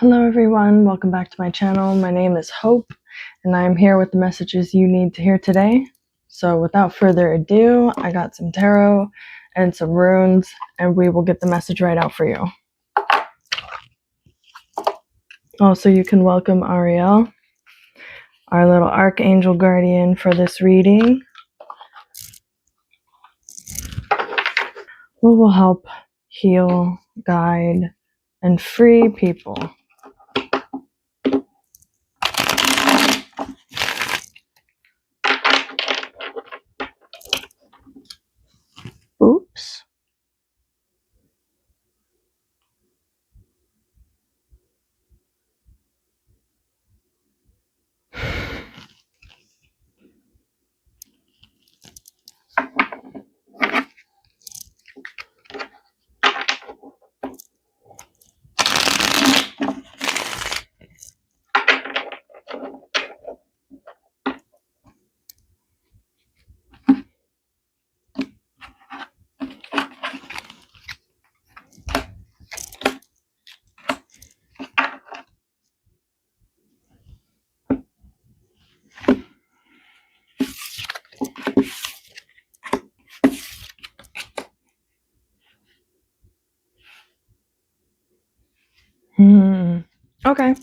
Hello everyone, welcome back to my channel. My name is Hope and I am here with the messages you need to hear today. So without further ado, I got some tarot and some runes and we will get the message right out for you. Also, you can welcome Ariel, our little archangel guardian for this reading, who will help heal, guide, and free people. Oops. Okay.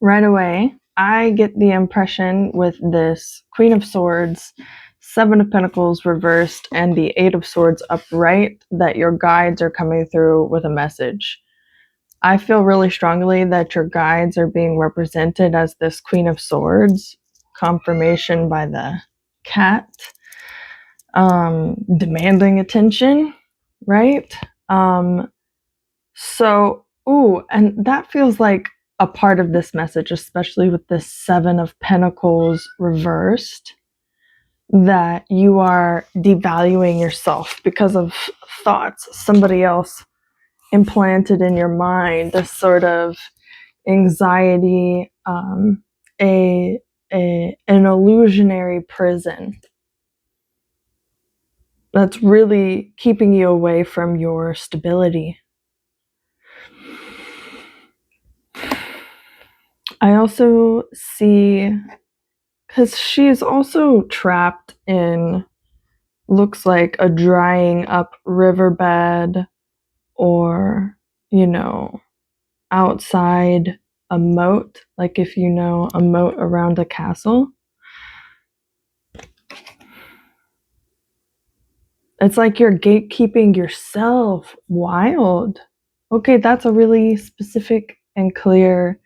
Right away, I get the impression with this Queen of Swords, Seven of Pentacles reversed, and the Eight of Swords upright that your guides are coming through with a message. I feel really strongly that your guides are being represented as this Queen of Swords, confirmation by the cat, demanding attention, right? And that feels like a part of this message, especially with this Seven of Pentacles reversed, that you are devaluing yourself because of thoughts somebody else implanted in your mind, this sort of anxiety, an illusionary prison that's really keeping you away from your stability. I also see, because she's also trapped in, looks like a drying up riverbed or, outside a moat, like if you know a moat around a castle. It's like you're gatekeeping yourself. Wild. Okay, that's a really specific and clear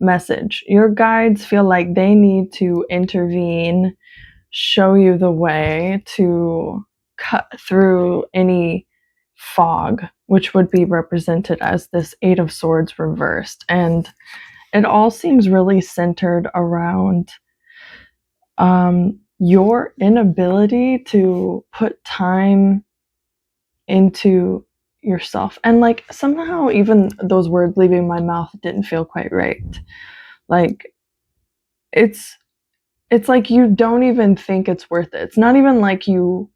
message. Your guides feel like they need to intervene, show you the way to cut through any fog, which would be represented as this Eight of Swords reversed. And it all seems really centered around your inability to put time into yourself. And like somehow even those words leaving my mouth didn't feel quite right. Like it's like you don't even think it's worth it. It's not even like you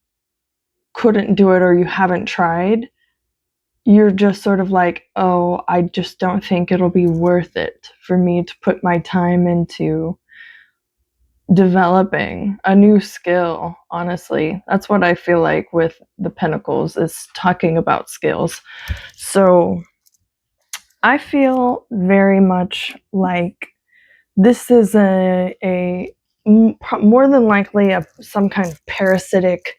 couldn't do it or you haven't tried. You're just sort of like, oh, I just don't think it'll be worth it for me to put my time into developing a new skill. Honestly, that's what I feel like with the Pentacles, is talking about skills. So I feel very much like this is a more than likely some kind of parasitic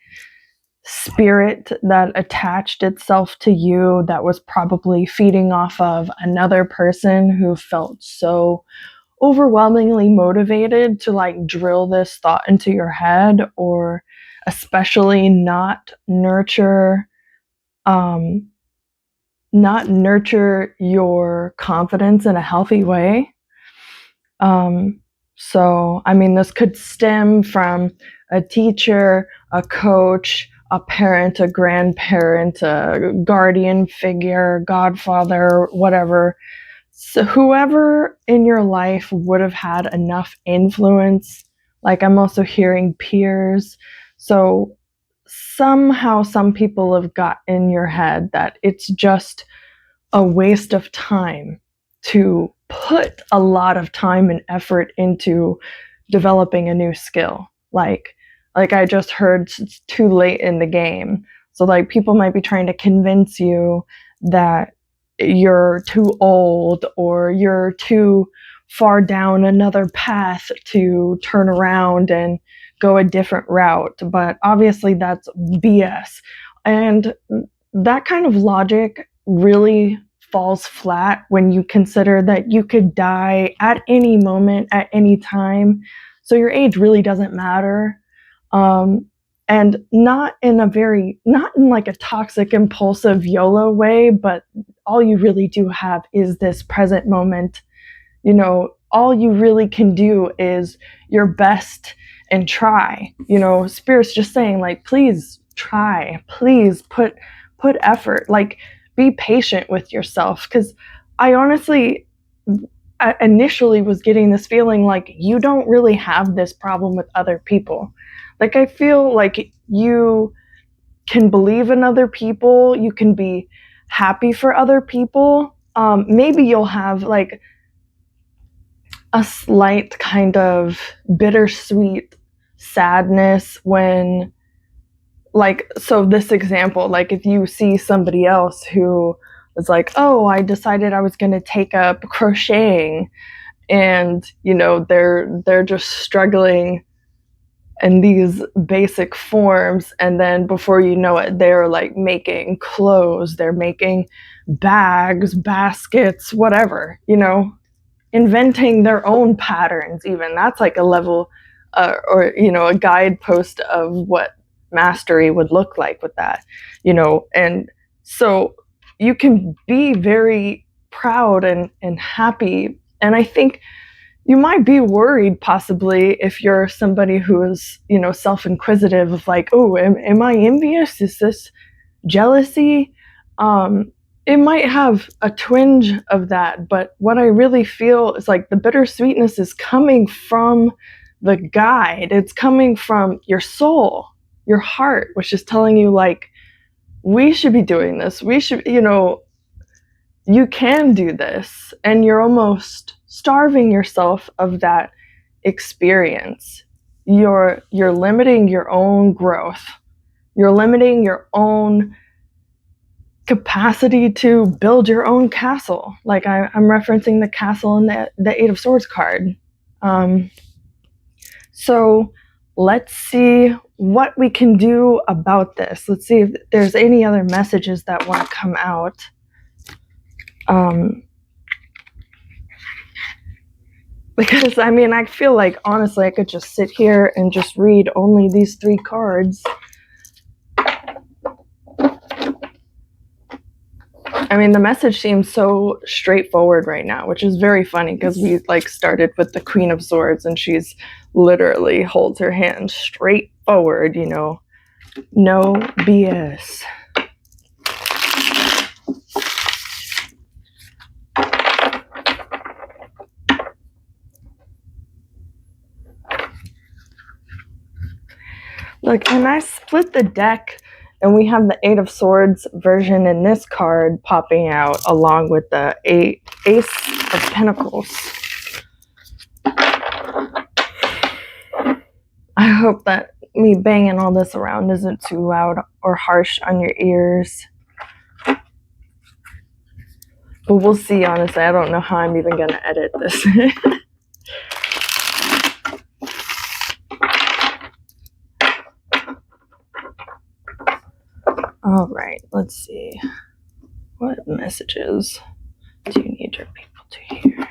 spirit that attached itself to you, that was probably feeding off of another person who felt so overwhelmingly motivated to like drill this thought into your head, or especially not nurture your confidence in a healthy way. So I mean, this could stem from a teacher, a coach, a parent, a grandparent, a guardian figure, godfather, whatever. So whoever in your life would have had enough influence. Like, I'm also hearing peers. So somehow some people have got in your head that it's just a waste of time to put a lot of time and effort into developing a new skill. Like I just heard, it's too late in the game. So like people might be trying to convince you that you're too old or you're too far down another path to turn around and go a different route. But obviously that's BS. And that kind of logic really falls flat when you consider that you could die at any moment, at any time. So your age really doesn't matter. And not in like a toxic, impulsive YOLO way, but all you really do have is this present moment. You know, all you really can do is your best and try. You know, Spirit's just saying, like, please try, please put effort, like, be patient with yourself. Because I honestly initially was getting this feeling like you don't really have this problem with other people. Like, I feel like you can believe in other people, you can be happy for other people. Maybe you'll have like a slight kind of bittersweet sadness when, like, so this example, like if you see somebody else who is like, oh, I decided I was going to take up crocheting, and you know they're just struggling in these basic forms, and then before you know it they're like making clothes, they're making bags, baskets, whatever, you know, inventing their own patterns. Even that's like a level or you know, a guidepost of what mastery would look like with that, you know. And so you can be very proud and happy. And I think you might be worried possibly if you're somebody who is, you know, self-inquisitive of like, oh, am I envious? Is this jealousy? It might have a twinge of that, but what I really feel is like the bittersweetness is coming from the guide. It's coming from your soul, your heart, which is telling you like, we should be doing this. We should, you know, you can do this, and you're almost starving yourself of that experience. You're limiting your own growth. You're limiting your own capacity to build your own castle. Like I'm referencing the castle in the Eight of Swords card. So let's see what we can do about this. Let's see if there's any other messages that want to come out. Because I mean, I feel like honestly I could just sit here and just read only these 3 cards. I mean, the message seems so straightforward right now, which is very funny because we like started with the Queen of Swords and she's literally holds her hand straight forward, you know, no BS. Look, and I split the deck, and we have the Eight of Swords version in this card popping out along with the Ace of Pentacles. I hope that me banging all this around isn't too loud or harsh on your ears. But we'll see, honestly. I don't know how I'm even going to edit this. All right, let's see. What messages do you need your people to hear?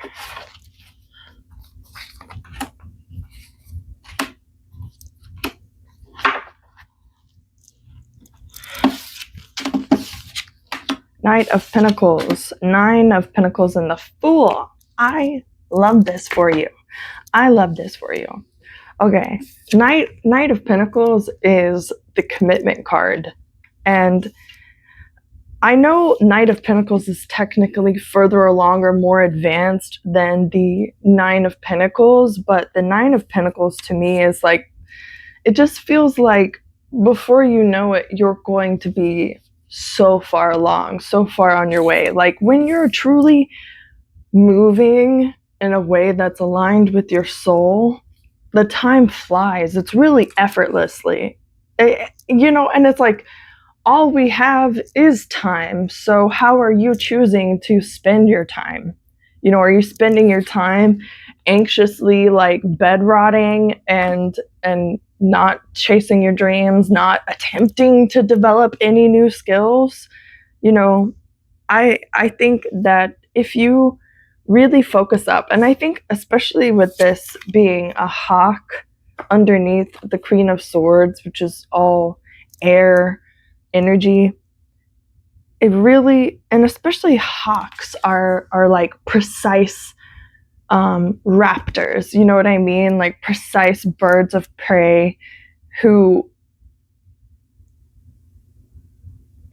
Knight of Pentacles, 9 of Pentacles, and the Fool. I love this for you. I love this for you. Okay, Knight of Pentacles is the commitment card. And I know Knight of Pentacles is technically further along or more advanced than the 9 of Pentacles, but the 9 of Pentacles to me is like, it just feels like before you know it, you're going to be so far along, so far on your way. Like when you're truly moving in a way that's aligned with your soul, the time flies. It's really effortlessly. And it's like, all we have is time. So how are you choosing to spend your time? Are you spending your time anxiously like bed rotting and not chasing your dreams, not attempting to develop any new skills? I think that if you really focus up, and I think especially with this being a hawk underneath the Queen of Swords, which is all air energy, it really, and especially hawks are like precise raptors, you know what I mean? Like precise birds of prey who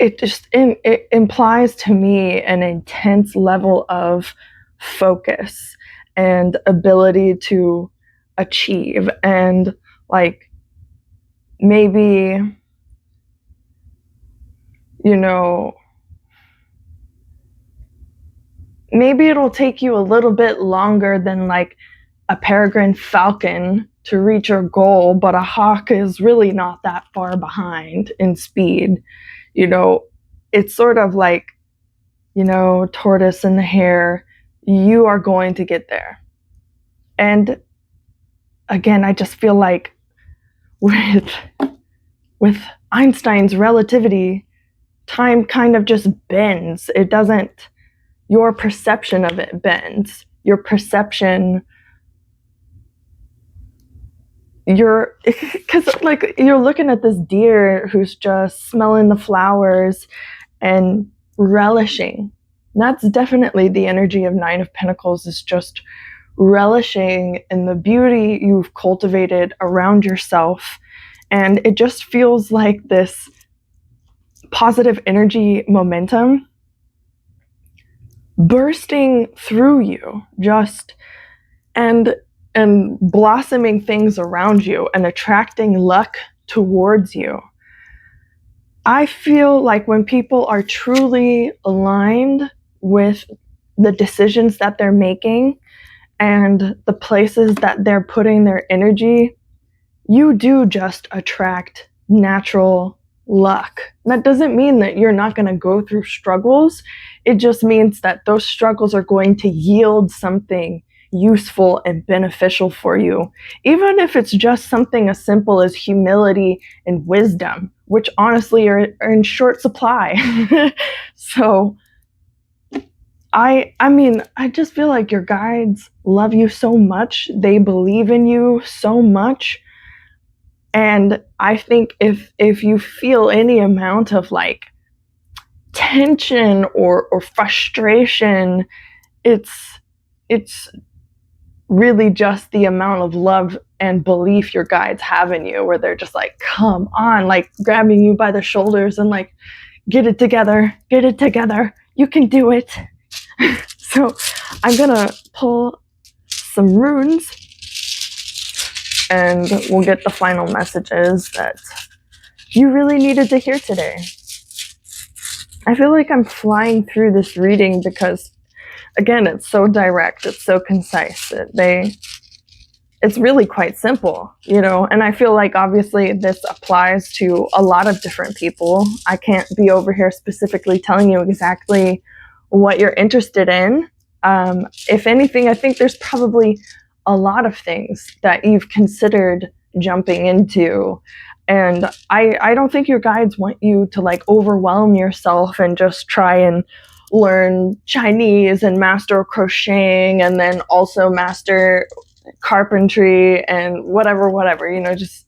it implies to me an intense level of focus and ability to achieve, and like maybe maybe it'll take you a little bit longer than like a peregrine falcon to reach your goal, but a hawk is really not that far behind in speed. It's sort of like, tortoise and the hare. You are going to get there. And again, I just feel like with Einstein's relativity, time kind of just bends. It doesn't, your perception of it bends. Your perception, because like you're looking at this deer who's just smelling the flowers and relishing. That's definitely the energy of Nine of Pentacles, is just relishing in the beauty you've cultivated around yourself. And it just feels like this positive energy momentum bursting through you, just and blossoming things around you and attracting luck towards you. I feel like when people are truly aligned with the decisions that they're making and the places that they're putting their energy, you do just attract natural luck. That doesn't mean that you're not going to go through struggles. It just means that those struggles are going to yield something useful and beneficial for you, even if it's just something as simple as humility and wisdom, which honestly are in short supply. So I mean, I just feel like your guides love you so much. They believe in you so much. And I think if you feel any amount of like tension or frustration, it's really just the amount of love and belief your guides have in you, where they're just like, come on, like grabbing you by the shoulders and like, get it together, you can do it. So I'm gonna pull some runes and we'll get the final messages that you really needed to hear today. I feel like I'm flying through this reading because, again, it's so direct, it's so concise. It's really quite simple, and I feel like obviously this applies to a lot of different people. I can't be over here specifically telling you exactly what you're interested in. If anything, I think there's probably a lot of things that you've considered jumping into. And I don't think your guides want you to like overwhelm yourself and just try and learn Chinese and master crocheting and then also master carpentry and whatever, just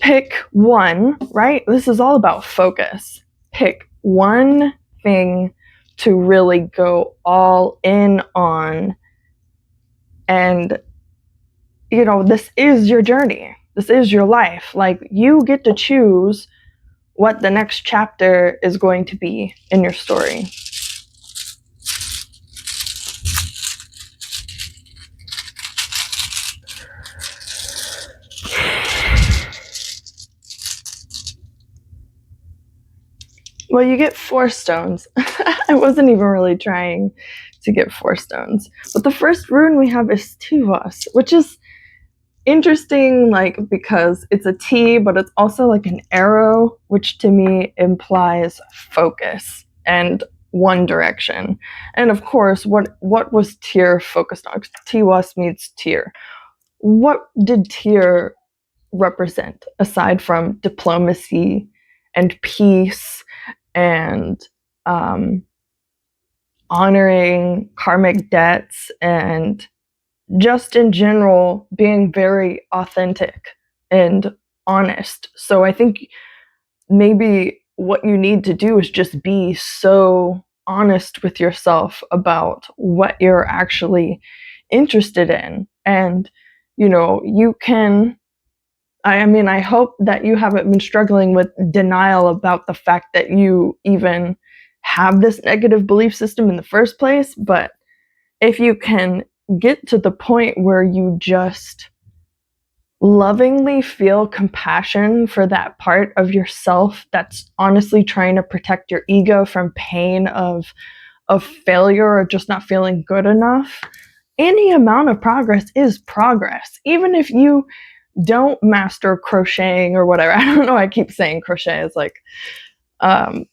pick one, right? This is all about focus. Pick one thing to really go all in on. And, this is your journey. This is your life. Like, you get to choose what the next chapter is going to be in your story. Well, you get 4 stones. I wasn't even really trying to get 4 stones. But the first rune we have is Tivas, which is interesting, like, because it's a T, but it's also like an arrow, which to me implies focus and one direction. And of course, what was Tyr focused on? Tiwas means Tyr. What did Tyr represent aside from diplomacy and peace and honoring karmic debts and just in general being very authentic and honest? So I think maybe what you need to do is just be so honest with yourself about what you're actually interested in. And, you know, you can, I mean, I hope that you haven't been struggling with denial about the fact that you even have this negative belief system in the first place. But if you can get to the point where you just lovingly feel compassion for that part of yourself that's honestly trying to protect your ego from pain of failure or just not feeling good enough, any amount of progress is progress. Even if you don't master crocheting or whatever. I don't know, I keep saying crochet is like, at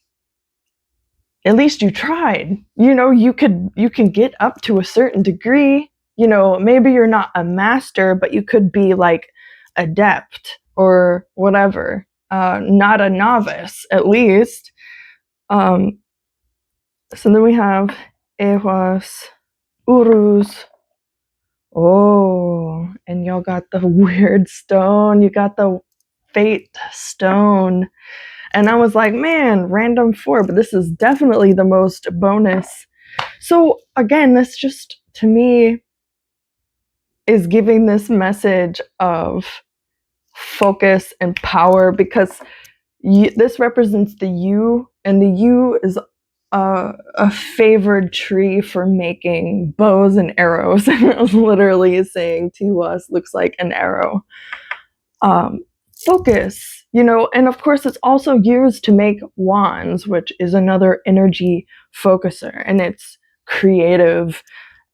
least you tried. You know, you can get up to a certain degree. You know, maybe you're not a master, but you could be like adept or whatever. Not a novice, at least. So then we have Ewas, Urus. Oh, and y'all got the weird stone. You got the fate stone. And I was like, man, random 4, but this is definitely the most bonus. So again, this just, to me, is giving this message of focus and power, because this represents the U, and the U is a favored tree for making bows and arrows. And it was literally saying Tiwas looks like an arrow. Focus, you know, and of course it's also used to make wands, which is another energy focuser, and it's creative,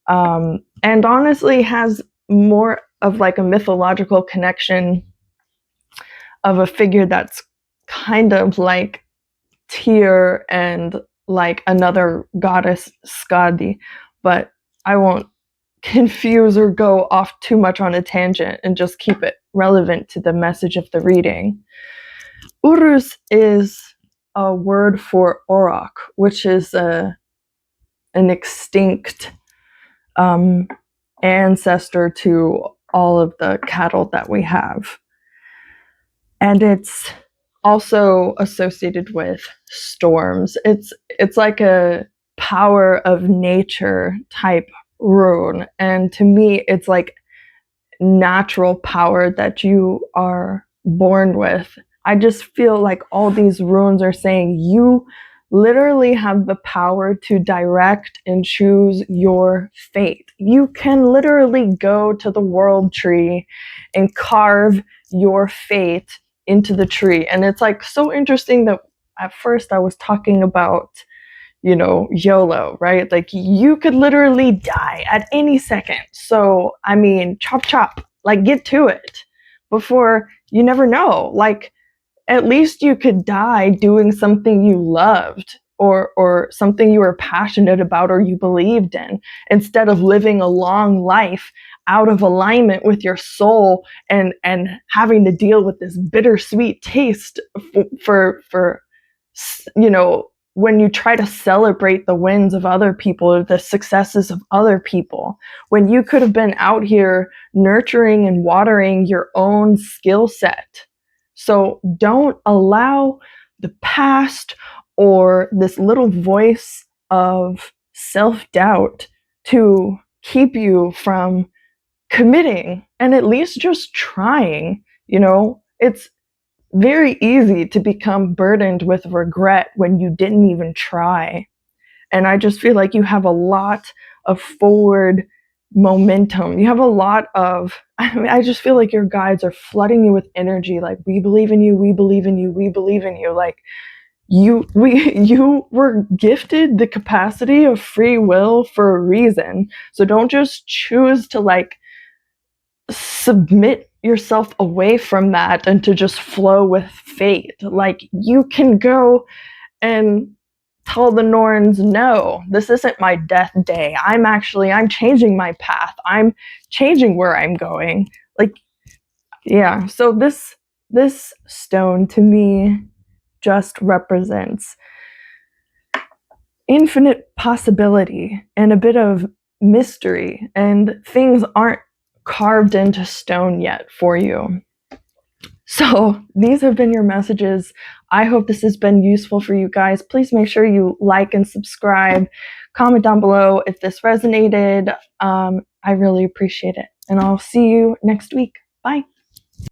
and honestly has more of like a mythological connection of a figure that's kind of like Tyr and like another goddess, Skadi, but I won't confuse or go off too much on a tangent and just keep it relevant to the message of the reading. Urus is a word for auroch, which is an extinct ancestor to all of the cattle that we have. And it's also associated with storms. It's like a power of nature type rune, and to me it's like natural power that you are born with. I just feel like all these runes are saying you literally have the power to direct and choose your fate. You can literally go to the world tree and carve your fate into the tree. And it's like so interesting that at first I was talking about, you know, YOLO, right? Like you could literally die at any second. So, I mean, chop, chop, like get to it before, you never know. Like at least you could die doing something you loved or something you were passionate about or you believed in, instead of living a long life out of alignment with your soul and having to deal with this bittersweet taste for you know, when you try to celebrate the wins of other people or the successes of other people, when you could have been out here nurturing and watering your own skill set. So don't allow the past or this little voice of self-doubt to keep you from committing and at least just trying. You know, it's very easy to become burdened with regret when you didn't even try. And I just feel like you have a lot of forward momentum. You have a lot of, I mean, I just feel like your guides are flooding you with energy. Like, we believe in you, we believe in you, we believe in you. Like, you were gifted the capacity of free will for a reason. So don't just choose to like submit yourself away from that and to just flow with fate. Like, you can go and tell the Norns, no, this isn't my death day. I'm changing my path. I'm changing where I'm going. Like, yeah. So this stone to me just represents infinite possibility and a bit of mystery, and things aren't carved into stone yet for you. So these have been your messages. I hope this has been useful for you guys. Please make sure you like and subscribe. Comment down below if this resonated. I really appreciate it. And I'll see you next week. Bye.